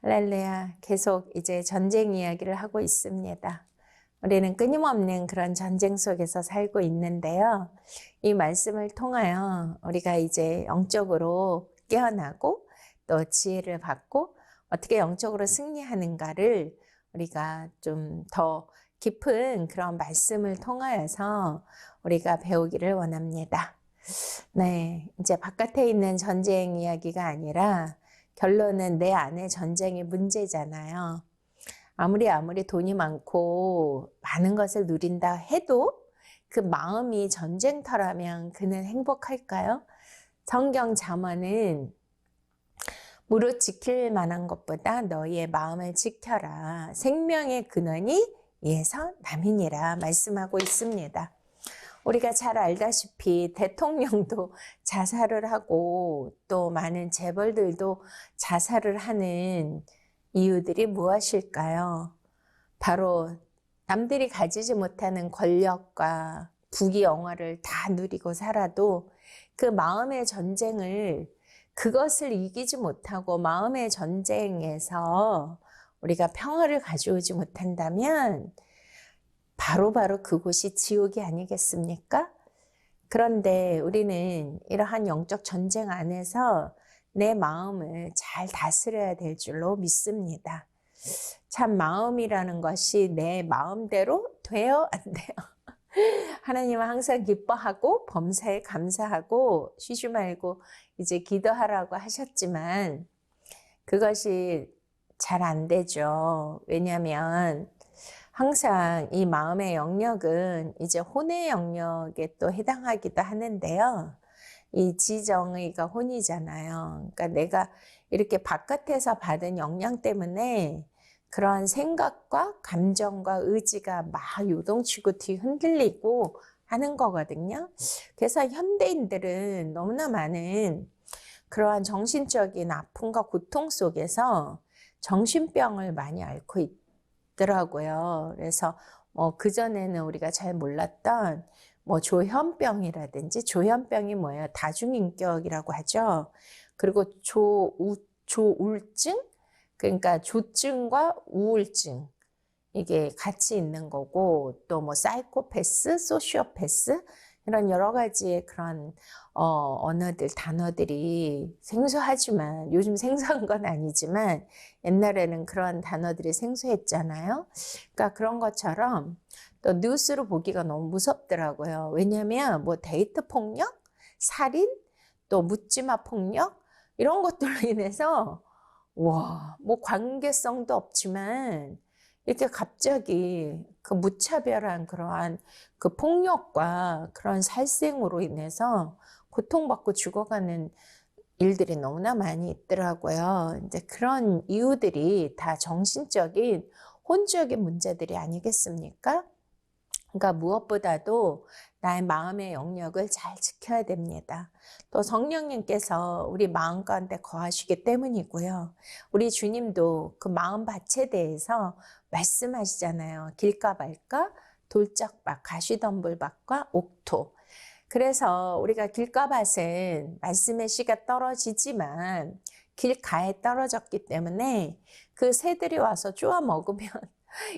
할렐루야. 계속 이제 전쟁 이야기를 하고 있습니다. 우리는 끊임없는 그런 전쟁 속에서 살고 있는데요. 이 말씀을 통하여 우리가 이제 영적으로 깨어나고 또 지혜를 받고 어떻게 영적으로 승리하는가를 우리가 좀 더 깊은 그런 말씀을 통하여서 우리가 배우기를 원합니다. 네, 이제 바깥에 있는 전쟁 이야기가 아니라 결론은 내 안에 전쟁이 문제잖아요. 아무리 돈이 많고 많은 것을 누린다 해도 그 마음이 전쟁터라면 그는 행복할까요? 성경 잠언은 무릇 지킬 만한 것보다 너희의 마음을 지켜라. 생명의 근원이 이에서 남이니라 말씀하고 있습니다. 우리가 잘 알다시피 대통령도 자살을 하고 또 많은 재벌들도 자살을 하는 이유들이 무엇일까요? 바로 남들이 가지지 못하는 권력과 부귀영화를 다 누리고 살아도 그 마음의 전쟁을 그것을 이기지 못하고 마음의 전쟁에서 우리가 평화를 가져오지 못한다면 바로 그곳이 지옥이 아니겠습니까? 그런데 우리는 이러한 영적 전쟁 안에서 내 마음을 잘 다스려야 될 줄로 믿습니다. 참 마음이라는 것이 내 마음대로 돼요? 안 돼요? 하나님은 항상 기뻐하고 범사에 감사하고 쉬지 말고 이제 기도하라고 하셨지만 그것이 잘 안 되죠. 왜냐하면 항상 이 마음의 영역은 이제 혼의 영역에 또 해당하기도 하는데요. 이 지정의가 혼이잖아요. 그러니까 내가 이렇게 바깥에서 받은 영향 때문에 그런 생각과 감정과 의지가 막 요동치고 뒤흔들리고 하는 거거든요. 그래서 현대인들은 너무나 많은 그러한 정신적인 아픔과 고통 속에서 정신병을 많이 앓고 있더라고요. 그래서 그전에는 우리가 잘 몰랐던 조현병이라든지, 조현병이 뭐예요? 다중인격이라고 하죠. 그리고 조울증? 그러니까 조증과 우울증. 이게 같이 있는 거고, 또 사이코패스, 소시오패스, 이런 여러 가지의 그런 언어들, 단어들이 생소하지만, 요즘 생소한 건 아니지만, 옛날에는 그런 단어들이 생소했잖아요. 그러니까 그런 것처럼 또 뉴스로 보기가 너무 무섭더라고요. 왜냐하면 데이트 폭력, 살인, 또 묻지마 폭력, 이런 것들로 인해서, 관계성도 없지만, 이렇게 갑자기 그 무차별한 그러한 그 폭력과 그런 살생으로 인해서 고통받고 죽어가는 일들이 너무나 많이 있더라고요. 이제 그런 이유들이 다 정신적인 혼적인 문제들이 아니겠습니까? 그러니까 무엇보다도 나의 마음의 영역을 잘 지켜야 됩니다. 또 성령님께서 우리 마음 가운데 거하시기 때문이고요. 우리 주님도 그 마음밭에 대해서 말씀하시잖아요. 길가 말가, 돌짝밭, 가시덤불밭과 옥토. 그래서 우리가 길가밭은 말씀의 씨가 떨어지지만 길가에 떨어졌기 때문에 그 새들이 와서 쪼아 먹으면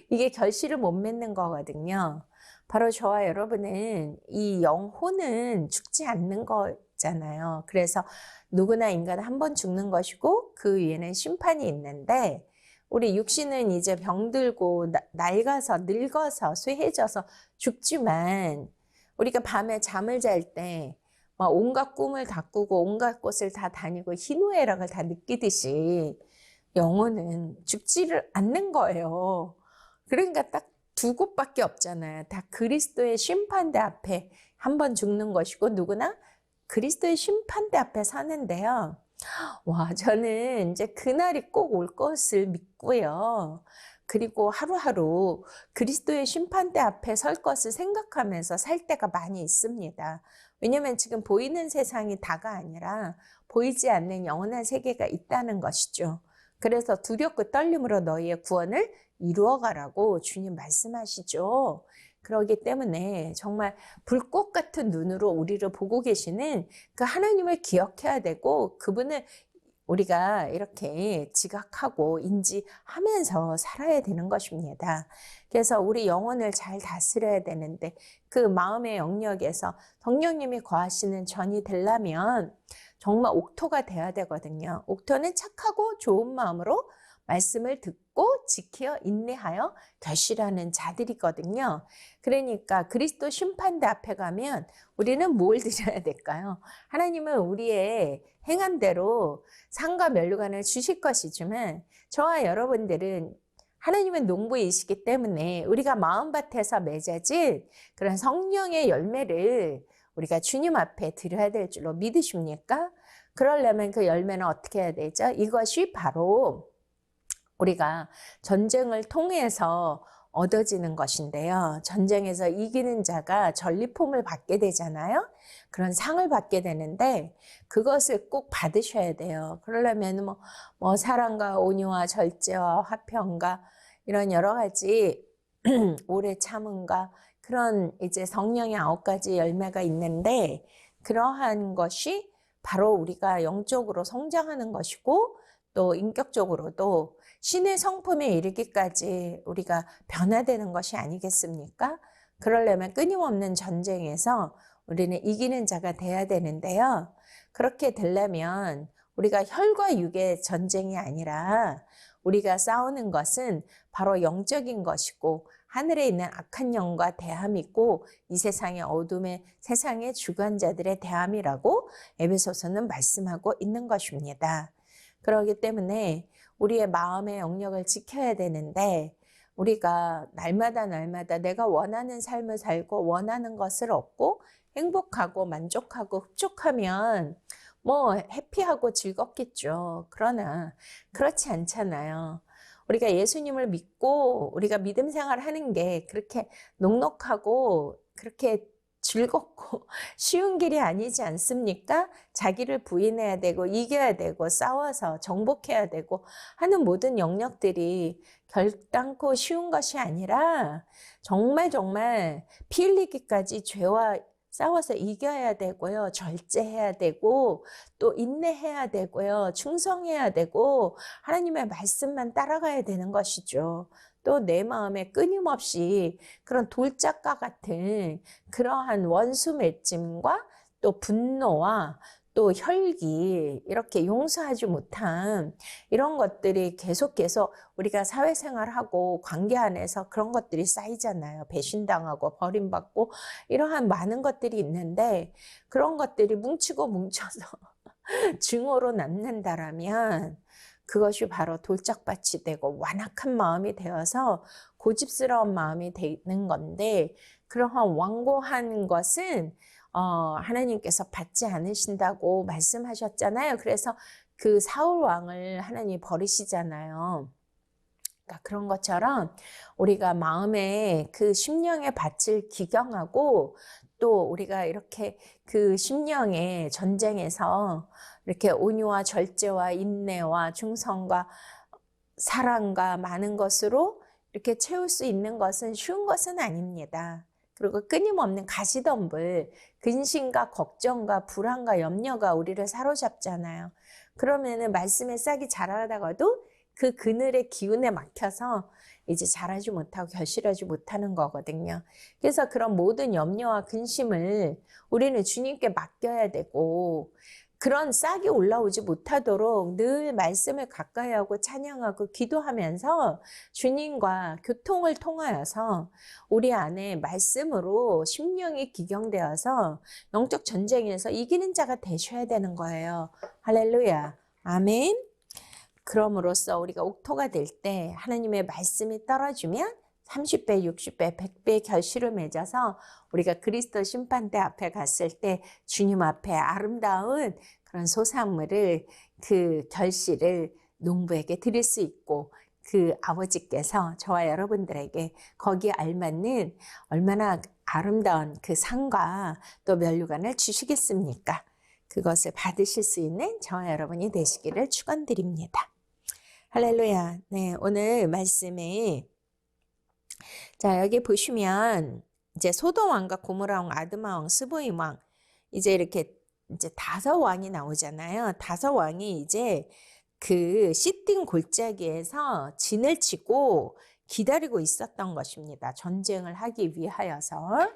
이게 결실을 못 맺는 거거든요. 바로 저와 여러분은 이 영혼은 죽지 않는 거잖아요. 그래서 누구나 인간은 한 번 죽는 것이고 그 위에는 심판이 있는데 우리 육신은 이제 병들고 낡아서 늙어서 쇠해져서 죽지만 우리가 밤에 잠을 잘 때 온갖 꿈을 다 꾸고 온갖 곳을 다 다니고 희노애락을 다 느끼듯이 영혼은 죽지를 않는 거예요. 그러니까 딱 두 곳밖에 없잖아요. 다 그리스도의 심판대 앞에 한 번 죽는 것이고 누구나 그리스도의 심판대 앞에 사는데요. 저는 이제 그날이 꼭 올 것을 믿고요. 그리고 하루하루 그리스도의 심판대 앞에 설 것을 생각하면서 살 때가 많이 있습니다. 왜냐하면 지금 보이는 세상이 다가 아니라 보이지 않는 영원한 세계가 있다는 것이죠. 그래서 두렵고 떨림으로 너희의 구원을 이루어가라고 주님 말씀하시죠. 그렇기 때문에 정말 불꽃 같은 눈으로 우리를 보고 계시는 그 하나님을 기억해야 되고 그분을 우리가 이렇게 지각하고 인지하면서 살아야 되는 것입니다. 그래서 우리 영혼을 잘 다스려야 되는데 그 마음의 영역에서 성령님이 거하시는 전이 되려면 정말 옥토가 돼야 되거든요. 옥토는 착하고 좋은 마음으로 말씀을 듣고 지켜 인내하여 결실하는 자들이거든요. 그러니까 그리스도 심판대 앞에 가면 우리는 뭘 드려야 될까요? 하나님은 우리의 행한 대로 상과 면류관을 주실 것이지만 저와 여러분들은 하나님은 농부이시기 때문에 우리가 마음밭에서 맺어진 그런 성령의 열매를 우리가 주님 앞에 드려야 될 줄로 믿으십니까? 그러려면 그 열매는 어떻게 해야 되죠? 이것이 바로 우리가 전쟁을 통해서 얻어지는 것인데요. 전쟁에서 이기는 자가 전리품을 받게 되잖아요. 그런 상을 받게 되는데 그것을 꼭 받으셔야 돼요. 그러려면 뭐 사랑과 온유와 절제와 화평과 이런 여러 가지 오래 참음과 그런 이제 성령의 9가지 열매가 있는데 그러한 것이 바로 우리가 영적으로 성장하는 것이고 또 인격적으로도 신의 성품에 이르기까지 우리가 변화되는 것이 아니겠습니까? 그러려면 끊임없는 전쟁에서 우리는 이기는 자가 돼야 되는데요. 그렇게 되려면 우리가 혈과 육의 전쟁이 아니라 우리가 싸우는 것은 바로 영적인 것이고 하늘에 있는 악한 영과 대함이고 이 세상의 어둠의 세상의 주관자들의 대함이라고 에베소서는 말씀하고 있는 것입니다. 그렇기 때문에 우리의 마음의 영역을 지켜야 되는데 우리가 날마다 내가 원하는 삶을 살고 원하는 것을 얻고 행복하고 만족하고 흡족하면 뭐 해피하고 즐겁겠죠. 그러나 그렇지 않잖아요. 우리가 예수님을 믿고 우리가 믿음 생활하는 게 그렇게 녹록하고 그렇게 즐겁고 쉬운 길이 아니지 않습니까? 자기를 부인해야 되고 이겨야 되고 싸워서 정복해야 되고 하는 모든 영역들이 결단코 쉬운 것이 아니라 정말 피 흘리기까지 죄와 싸워서 이겨야 되고요. 절제해야 되고 또 인내해야 되고요. 충성해야 되고 하나님의 말씀만 따라가야 되는 것이죠. 또 내 마음에 끊임없이 그런 돌짝과 같은 그러한 원수 맺짐과 또 분노와 또 혈기 이렇게 용서하지 못한 이런 것들이 계속 우리가 사회생활하고 관계 안에서 그런 것들이 쌓이잖아요. 배신당하고 버림받고 이러한 많은 것들이 있는데 그런 것들이 뭉치고 뭉쳐서 증오로 남는다라면 그것이 바로 돌짝밭이 되고 완악한 마음이 되어서 고집스러운 마음이 되는 건데 그러한 완고한 것은 하나님께서 받지 않으신다고 말씀하셨잖아요. 그래서 그 사울 왕을 하나님이 버리시잖아요. 그러니까 그런 것처럼 우리가 마음에 그 심령의 밭을 기경하고 또 우리가 이렇게 그 심령의 전쟁에서 이렇게 온유와 절제와 인내와 충성과 사랑과 많은 것으로 이렇게 채울 수 있는 것은 쉬운 것은 아닙니다. 그리고 끊임없는 가시덤불, 근심과 걱정과 불안과 염려가 우리를 사로잡잖아요. 그러면은 말씀의 싹이 자라다가도 그 그늘의 기운에 막혀서 이제 자라지 못하고 결실하지 못하는 거거든요. 그래서 그런 모든 염려와 근심을 우리는 주님께 맡겨야 되고 그런 싹이 올라오지 못하도록 늘 말씀을 가까이 하고 찬양하고 기도하면서 주님과 교통을 통하여서 우리 안에 말씀으로 심령이 기경되어서 영적 전쟁에서 이기는 자가 되셔야 되는 거예요. 할렐루야. 아멘. 그럼으로써 우리가 옥토가 될 때 하나님의 말씀이 떨어지면 30배, 60배, 100배 결실을 맺어서 우리가 그리스도 심판대 앞에 갔을 때 주님 앞에 아름다운 그런 소산물을 그 결실을 농부에게 드릴 수 있고 그 아버지께서 저와 여러분들에게 거기에 알맞는 얼마나 아름다운 그 상과 또 면류관을 주시겠습니까? 그것을 받으실 수 있는 저와 여러분이 되시기를 축원드립니다. 할렐루야. 네, 오늘 말씀에 자, 여기 보시면 이제 소돔 왕과 고모라 왕, 아드마 왕, 스보임 왕 이제 이렇게 이제 5왕이 나오잖아요. 5왕이 이제 그 시딘 골짜기에서 진을 치고 기다리고 있었던 것입니다. 전쟁을 하기 위하여서.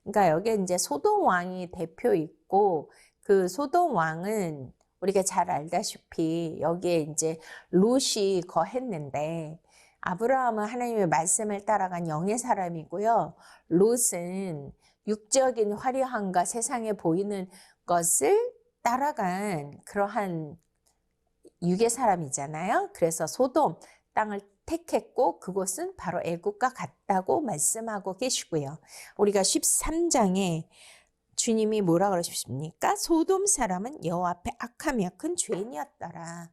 그러니까 여기 이제 소돔 왕이 대표 있고 그 소돔 왕은 우리가 잘 알다시피 여기에 이제 롯이 거했는데 아브라함은 하나님의 말씀을 따라간 영의 사람이고요. 롯은 육적인 화려함과 세상에 보이는 것을 따라간 그러한 육의 사람이잖아요. 그래서 소돔 땅을 택했고 그곳은 바로 애국과 같다고 말씀하고 계시고요. 우리가 13장에 주님이 뭐라 그러십니까? 소돔 사람은 여호와 앞에 악하며 큰 죄인이었더라.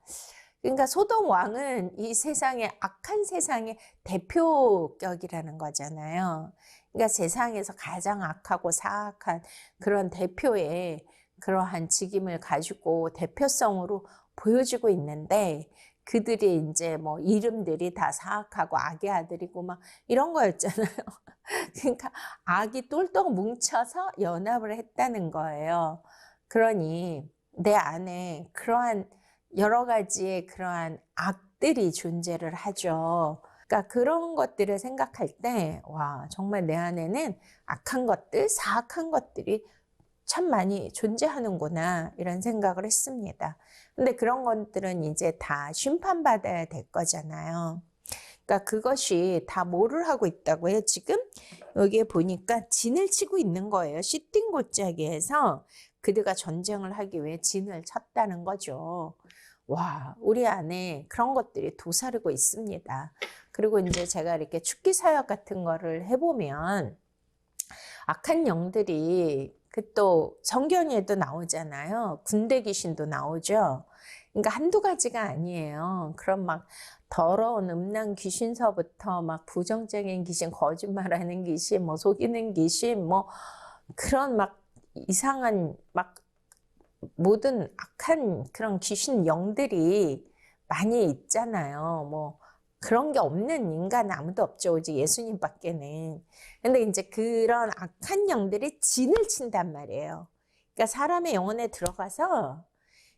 그러니까 소돔 왕은 이 세상의 악한 세상의 대표격이라는 거잖아요. 그러니까 세상에서 가장 악하고 사악한 그런 대표의 그러한 직임을 가지고 대표성으로 보여지고 있는데 그들이 이제 뭐 이름들이 다 사악하고 악의 아들이고 막 이런 거였잖아요. 그러니까 악이 똘똘 뭉쳐서 연합을 했다는 거예요. 그러니 내 안에 그러한 여러 가지의 그러한 악들이 존재를 하죠. 그러니까 그런 것들을 생각할 때, 와, 정말 내 안에는 악한 것들, 사악한 것들이 참 많이 존재하는구나, 이런 생각을 했습니다. 근데 그런 것들은 이제 다 심판받아야 될 거잖아요. 그러니까 그것이 다 뭐를 하고 있다고요? 지금 여기에 보니까 진을 치고 있는 거예요. 시딘 골짜기에서 그들과 전쟁을 하기 위해 진을 쳤다는 거죠. 와, 우리 안에 그런 것들이 도사리고 있습니다. 그리고 이제 제가 이렇게 축기 사역 같은 거를 해보면 악한 영들이 그 또 성경에도 나오잖아요. 군대 귀신도 나오죠. 그러니까 한두 가지가 아니에요. 그런 막 더러운 음란 귀신서부터 막 부정적인 귀신, 거짓말하는 귀신, 뭐 속이는 귀신, 뭐 그런 막 이상한 막 모든 악한 그런 귀신 영들이 많이 있잖아요. 뭐 그런 게 없는 인간 아무도 없죠. 오직 예수님밖에는. 근데 이제 그런 악한 영들이 진을 친단 말이에요. 그러니까 사람의 영혼에 들어가서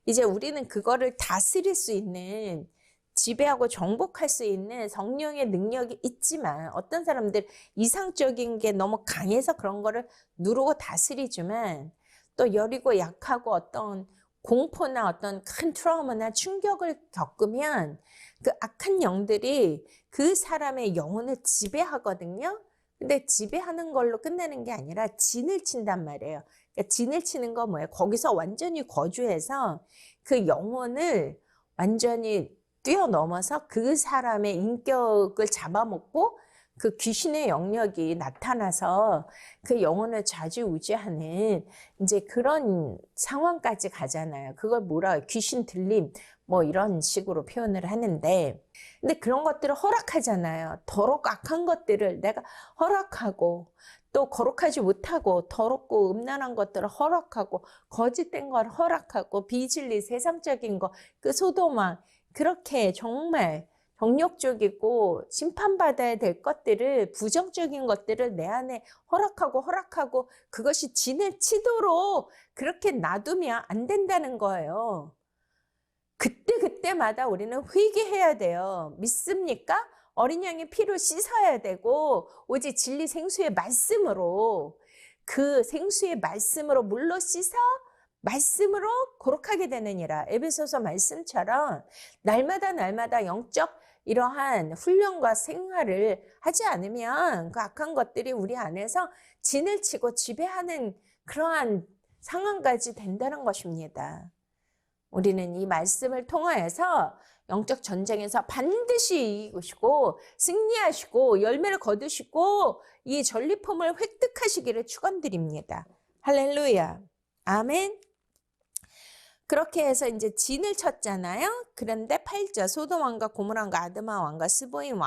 이제 우리는 그거를 다스릴 수 있는 지배하고 정복할 수 있는 성령의 능력이 있지만 어떤 사람들 이상적인 게 너무 강해서 그런 거를 누르고 다스리지만 또 여리고 약하고 어떤 공포나 어떤 큰 트라우마나 충격을 겪으면 그 악한 영들이 그 사람의 영혼을 지배하거든요. 근데 지배하는 걸로 끝내는 게 아니라 진을 친단 말이에요. 그러니까 진을 치는 건 뭐예요? 거기서 완전히 거주해서 그 영혼을 완전히 뛰어넘어서 그 사람의 인격을 잡아먹고 그 귀신의 영역이 나타나서 그 영혼을 좌지우지하는 이제 그런 상황까지 가잖아요. 그걸 뭐라 해요? 귀신 들림 뭐 이런 식으로 표현을 하는데 근데 그런 것들을 허락하잖아요. 더럽고 악한 것들을 내가 허락하고 또 거룩하지 못하고 더럽고 음란한 것들을 허락하고 거짓된 걸 허락하고 비진리 세상적인 거 그 소돔왕 그렇게 정말 정욕적이고 심판받아야 될 것들을 부정적인 것들을 내 안에 허락하고 그것이 진을 치도록 그렇게 놔두면 안 된다는 거예요. 그때마다 우리는 회개해야 돼요. 믿습니까? 어린 양의 피로 씻어야 되고 오직 진리 생수의 말씀으로 그 생수의 말씀으로 물로 씻어 말씀으로 거룩하게 되느니라. 에베소서 말씀처럼 날마다 영적 이러한 훈련과 생활을 하지 않으면 그 악한 것들이 우리 안에서 진을 치고 지배하는 그러한 상황까지 된다는 것입니다. 우리는 이 말씀을 통하여서 영적 전쟁에서 반드시 이기시고 승리하시고 열매를 거두시고 이 전리품을 획득하시기를 축원드립니다. 할렐루야. 아멘. 그렇게 해서 이제 진을 쳤잖아요. 그런데 8절 소돔 왕과 고모라 왕과 아드마 왕과 스보임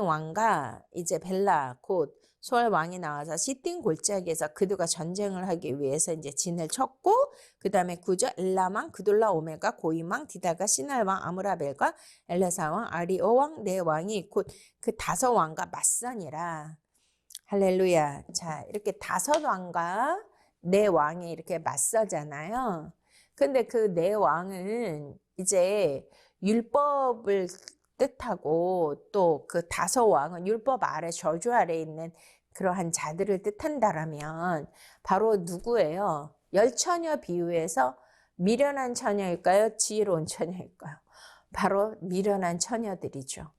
왕과 이제 벨라 곧 소알 왕이 나와서 시딘 골짜기에서 그들과 전쟁을 하기 위해서 이제 진을 쳤고, 그 다음에 9절 엘람 왕 그돌라 오멜과 고임 왕 디달과 시날 왕 아므라벨과 엘레사 왕 아리오 왕 네 왕이 곧 그 5왕과 맞서니라. 할렐루야. 자, 이렇게 5왕과 4왕이 이렇게 맞서잖아요. 근데 그 4왕은 이제 율법을 뜻하고 또 그 5왕은 율법 아래 저주 아래 있는 그러한 자들을 뜻한다라면 바로 누구예요? 10처녀 비유에서 미련한 처녀일까요? 지혜로운 처녀일까요? 바로 미련한 처녀들이죠.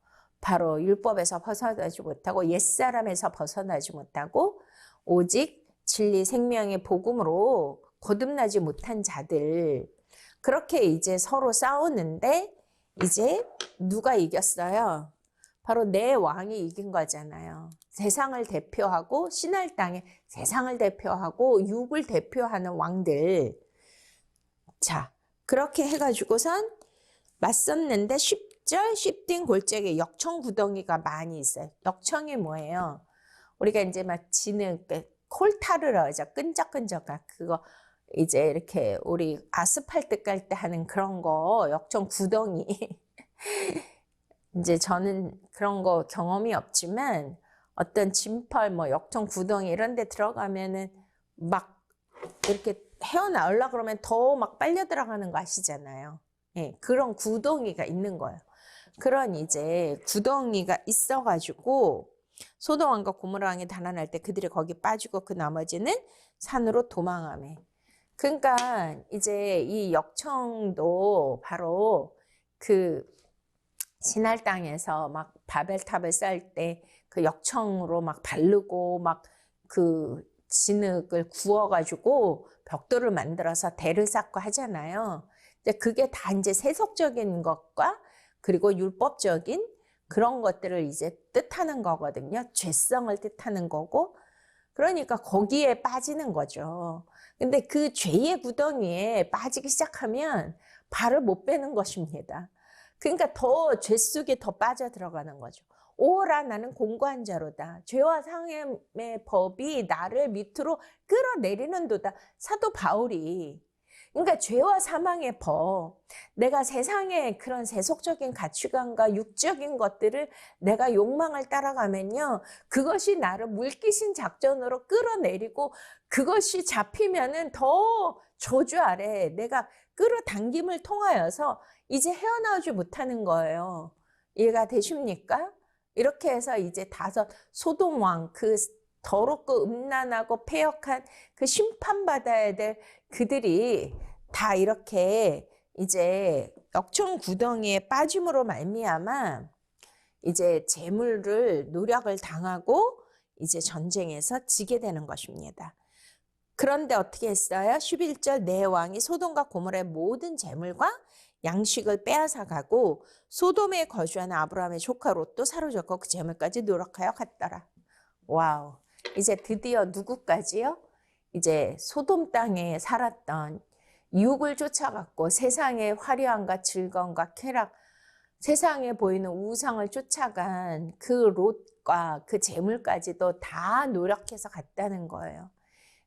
바로 율법에서 벗어나지 못하고 옛사람에서 벗어나지 못하고 오직 진리 생명의 복음으로 거듭나지 못한 자들. 그렇게 이제 서로 싸우는데 이제 누가 이겼어요? 바로 내 왕이 이긴 거잖아요. 세상을 대표하고 신할 땅에 세상을 대표하고 육을 대표하는 왕들. 자, 그렇게 해가지고선 맞섰는데 10절 십딘 골짜기에 역청 구덩이가 많이 있어요. 역청이 뭐예요? 우리가 이제 막 진흙, 콜타르라 하죠. 끈적끈적한 그거 이제 이렇게 우리 아스팔트 깔 때 하는 그런 거 역청 구덩이. 이제 저는 그런 거 경험이 없지만 어떤 진펄 뭐 역청 구덩이 이런 데 들어가면은 막 이렇게 헤어나오려고 그러면 더 막 빨려 들어가는 거 아시잖아요. 예, 그런 구덩이가 있는 거예요. 그런 이제 구덩이가 있어가지고 소돔 왕과 고모라 왕이 단란할 때 그들이 거기 빠지고 그 나머지는 산으로 도망하며. 그러니까 이제 이 역청도 바로 그 신할 땅에서 막 바벨탑을 쌓을 때 그 역청으로 막 바르고 막 그 진흙을 구워가지고 벽돌을 만들어서 대를 쌓고 하잖아요. 근데 그게 다 이제 세속적인 것과 그리고 율법적인 그런 것들을 이제 뜻하는 거거든요. 죄성을 뜻하는 거고. 그러니까 거기에 빠지는 거죠. 근데 그 죄의 구덩이에 빠지기 시작하면 발을 못 빼는 것입니다. 그러니까 더 죄 속에 더 빠져 들어가는 거죠. 오라 나는 공고한 자로다. 죄와 사함의 법이 나를 밑으로 끌어내리는도다. 사도 바울이. 그러니까 죄와 사망의 법, 내가 세상의 그런 세속적인 가치관과 육적인 것들을 내가 욕망을 따라가면요, 그것이 나를 물귀신 작전으로 끌어내리고 그것이 잡히면은 더 저주 아래 내가 끌어당김을 통하여서 이제 헤어나오지 못하는 거예요. 이해가 되십니까? 이렇게 해서 이제 소돔 왕, 그 더럽고 음란하고 패역한 그 심판받아야 될 그들이 다 이렇게 이제 역청 구덩이에 빠짐으로 말미암아 이제 재물을 노력을 당하고 이제 전쟁에서 지게 되는 것입니다. 그런데 어떻게 했어요? 11절 내 왕이 소돔과 고모라의 모든 재물과 양식을 빼앗아 가고 소돔에 거주하는 아브라함의 조카 롯도 사로잡고 그 재물까지 노력하여 갔더라. 와우. 이제 드디어 누구까지요? 이제 소돔 땅에 살았던 유혹을 쫓아갔고 세상의 화려함과 즐거움과 쾌락, 세상에 보이는 우상을 쫓아간 그 롯과 그 재물까지도 다 노력해서 갔다는 거예요.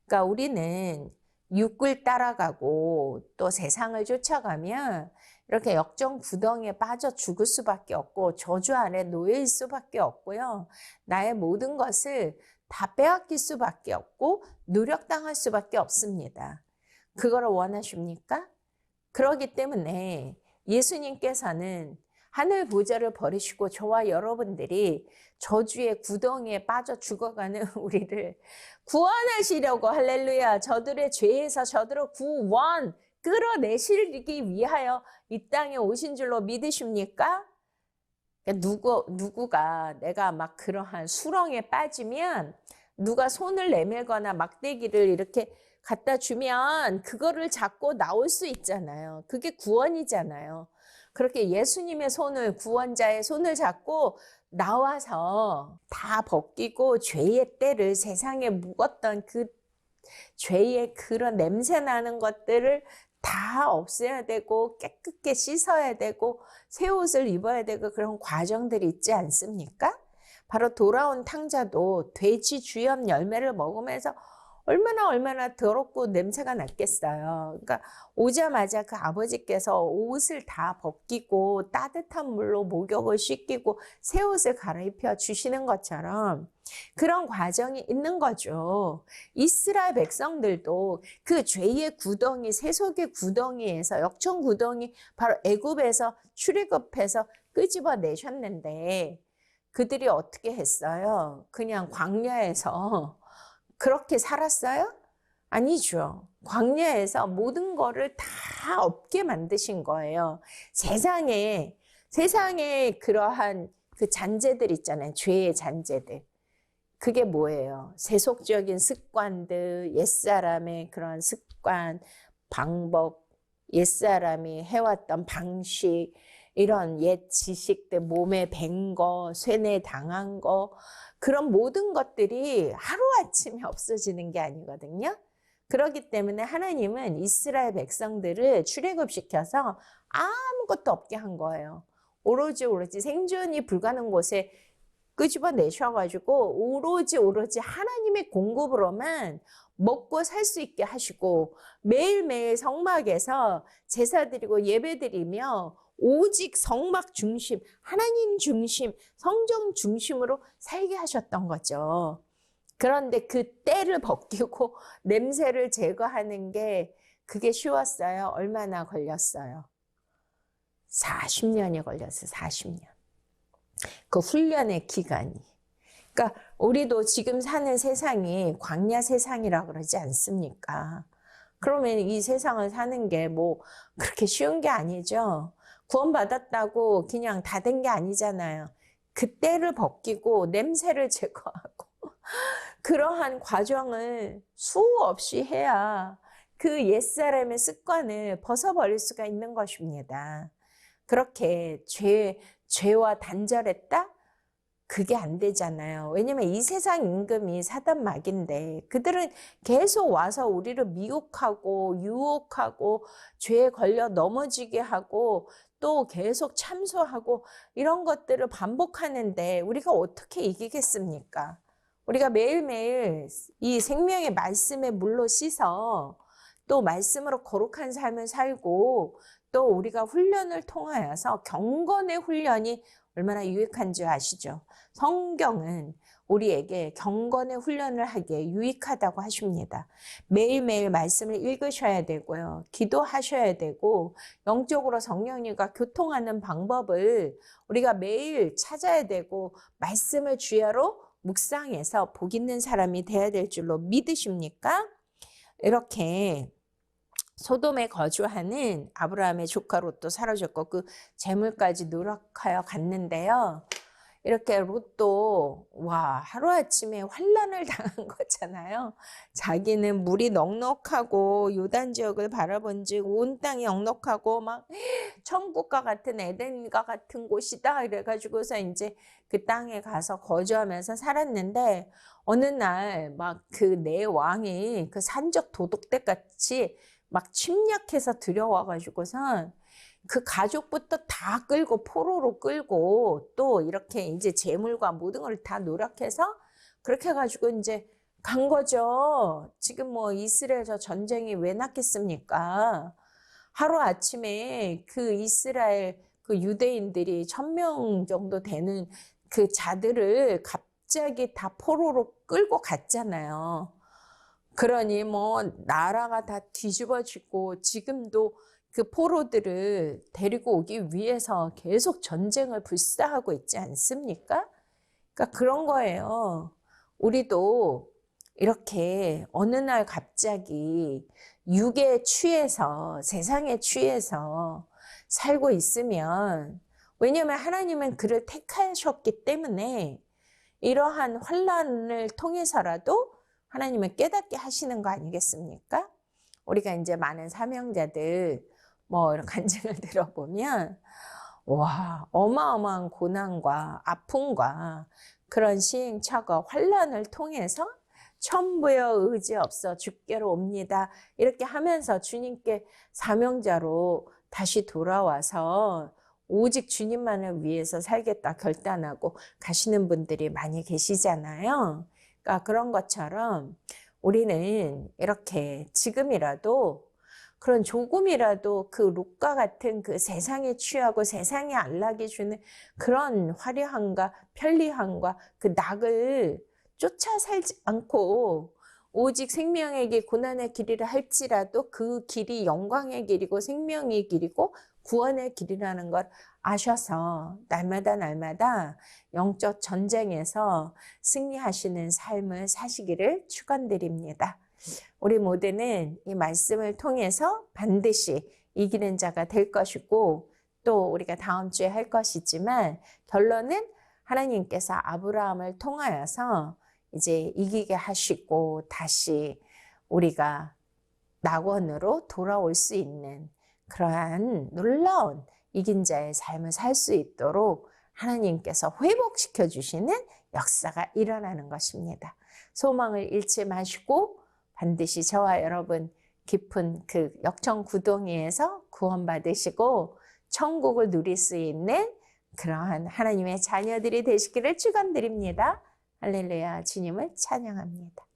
그러니까 우리는 육을 따라가고 또 세상을 쫓아가면 이렇게 역정 구덩이에 빠져 죽을 수밖에 없고 저주 아래 놓일 수밖에 없고요. 나의 모든 것을 다 빼앗길 수밖에 없고 노력당할 수밖에 없습니다. 그거를 원하십니까? 그렇기 때문에 예수님께서는 하늘 보좌를 버리시고 저와 여러분들이 저주의 구덩이에 빠져 죽어가는 우리를 구원하시려고, 할렐루야, 저들의 죄에서 저들을 끌어내시기 위하여 이 땅에 오신 줄로 믿으십니까? 누구가 내가 막 그러한 수렁에 빠지면 누가 손을 내밀거나 막대기를 이렇게 갖다 주면 그거를 잡고 나올 수 있잖아요. 그게 구원이잖아요. 그렇게 예수님의 손을, 구원자의 손을 잡고 나와서 다 벗기고 죄의 때를, 세상에 묵었던 그 죄의 그런 냄새 나는 것들을 다 없애야 되고 깨끗게 씻어야 되고 새 옷을 입어야 되고 그런 과정들이 있지 않습니까? 바로 돌아온 탕자도 돼지 주염 열매를 먹으면서 얼마나 더럽고 냄새가 났겠어요. 그러니까 오자마자 그 아버지께서 옷을 다 벗기고 따뜻한 물로 목욕을 씻기고 새 옷을 갈아입혀 주시는 것처럼 그런 과정이 있는 거죠. 이스라엘 백성들도 그 죄의 구덩이, 세속의 구덩이에서 역청 구덩이 바로 애굽에서 출애굽해서 끄집어 내셨는데 그들이 어떻게 했어요? 그냥 광야에서 그렇게 살았어요? 아니죠. 광야에서 모든 거를 다 없게 만드신 거예요. 세상에 그러한 그 잔재들 있잖아요. 죄의 잔재들. 그게 뭐예요? 세속적인 습관들, 옛사람의 그런 습관, 방법, 옛사람이 해왔던 방식, 이런 옛 지식들, 몸에 밴 거, 쇠뇌당한 거, 그런 모든 것들이 하루아침에 없어지는 게 아니거든요. 그렇기 때문에 하나님은 이스라엘 백성들을 출애굽시켜서 아무것도 없게 한 거예요. 오로지 생존이 불가능한 곳에 끄집어 내셔가지고 오로지 하나님의 공급으로만 먹고 살 수 있게 하시고 매일매일 성막에서 제사 드리고 예배 드리며 오직 성막 중심, 하나님 중심, 성정 중심으로 살게 하셨던 거죠. 그런데 그 때를 벗기고 냄새를 제거하는 게 그게 쉬웠어요? 얼마나 걸렸어요? 40년이 걸렸어요. 40년. 그 훈련의 기간이. 그러니까 우리도 지금 사는 세상이 광야 세상이라고 그러지 않습니까? 그러면 이 세상을 사는 게 뭐 그렇게 쉬운 게 아니죠. 구원받았다고 그냥 다 된 게 아니잖아요. 그 때를 벗기고 냄새를 제거하고 그러한 과정을 수없이 해야 그 옛사람의 습관을 벗어버릴 수가 있는 것입니다. 그렇게 죄와 단절했다? 그게 안 되잖아요. 왜냐면 이 세상 임금이 사단 마귀인데 그들은 계속 와서 우리를 미혹하고 유혹하고 죄에 걸려 넘어지게 하고 또 계속 참소하고 이런 것들을 반복하는데 우리가 어떻게 이기겠습니까? 우리가 매일매일 이 생명의 말씀에 물로 씻어 또 말씀으로 거룩한 삶을 살고 또 우리가 훈련을 통하여서 경건의 훈련이 얼마나 유익한 줄 아시죠? 성경은 우리에게 경건의 훈련을 하기에 유익하다고 하십니다. 매일매일 말씀을 읽으셔야 되고요. 기도하셔야 되고 영적으로 성령님과 교통하는 방법을 우리가 매일 찾아야 되고 말씀을 주야로 묵상해서 복 있는 사람이 돼야 될 줄로 믿으십니까? 이렇게 소돔에 거주하는 아브라함의 조카 롯도 사라졌고 그 재물까지 누락하여 갔는데요. 이렇게 롯도 하루아침에 환난을 당한 거잖아요. 자기는 물이 넉넉하고 요단 지역을 바라본즉 온 땅이 넉넉하고 막 천국과 같은 에덴과 같은 곳이다 이래가지고서 이제 그 땅에 가서 거주하면서 살았는데 어느 날 막 그 내 왕이 그 산적 도둑들 같이 막 침략해서 들여와가지고선 그 가족부터 다 끌고 포로로 끌고 또 이렇게 이제 재물과 모든 걸 다 노력해서 그렇게 해가지고 이제 간 거죠. 지금 뭐 이스라엘에서 전쟁이 왜 났겠습니까? 하루아침에 그 이스라엘 그 유대인들이 1000명 정도 되는 그 자들을 갑자기 다 포로로 끌고 갔잖아요. 그러니 뭐 나라가 다 뒤집어지고 지금도 그 포로들을 데리고 오기 위해서 계속 전쟁을 불사하고 있지 않습니까? 그러니까 그런 거예요. 우리도 이렇게 어느 날 갑자기 육에 취해서 세상에 취해서 살고 있으면 왜냐하면 하나님은 그를 택하셨기 때문에 이러한 환난을 통해서라도 하나님은 깨닫게 하시는 거 아니겠습니까? 우리가 이제 많은 사명자들 뭐 이런 간증을 들어보면 어마어마한 고난과 아픔과 그런 시행착오, 환난을 통해서 천부여 의지 없어 주께로 옵니다. 이렇게 하면서 주님께 사명자로 다시 돌아와서 오직 주님만을 위해서 살겠다 결단하고 가시는 분들이 많이 계시잖아요. 그러니까 그런 것처럼 우리는 이렇게 지금이라도 그런 조금이라도 그 롯과 같은 그 세상에 취하고 세상에 안락이 주는 그런 화려함과 편리함과 그 낙을 쫓아 살지 않고 오직 생명의 길, 고난의 길이라 할지라도 그 길이 영광의 길이고 생명의 길이고 구원의 길이라는 걸 아셔서 날마다 영적 전쟁에서 승리하시는 삶을 사시기를 축원드립니다. 우리 모두는 이 말씀을 통해서 반드시 이기는 자가 될 것이고 또 우리가 다음 주에 할 것이지만 결론은 하나님께서 아브라함을 통하여서 이제 이기게 하시고 다시 우리가 낙원으로 돌아올 수 있는 그러한 놀라운 이긴 자의 삶을 살 수 있도록 하나님께서 회복시켜 주시는 역사가 일어나는 것입니다. 소망을 잃지 마시고 반드시 저와 여러분 깊은 그 역청구덩이에서 구원받으시고 천국을 누릴 수 있는 그러한 하나님의 자녀들이 되시기를 축원드립니다. 할렐루야, 주님을 찬양합니다.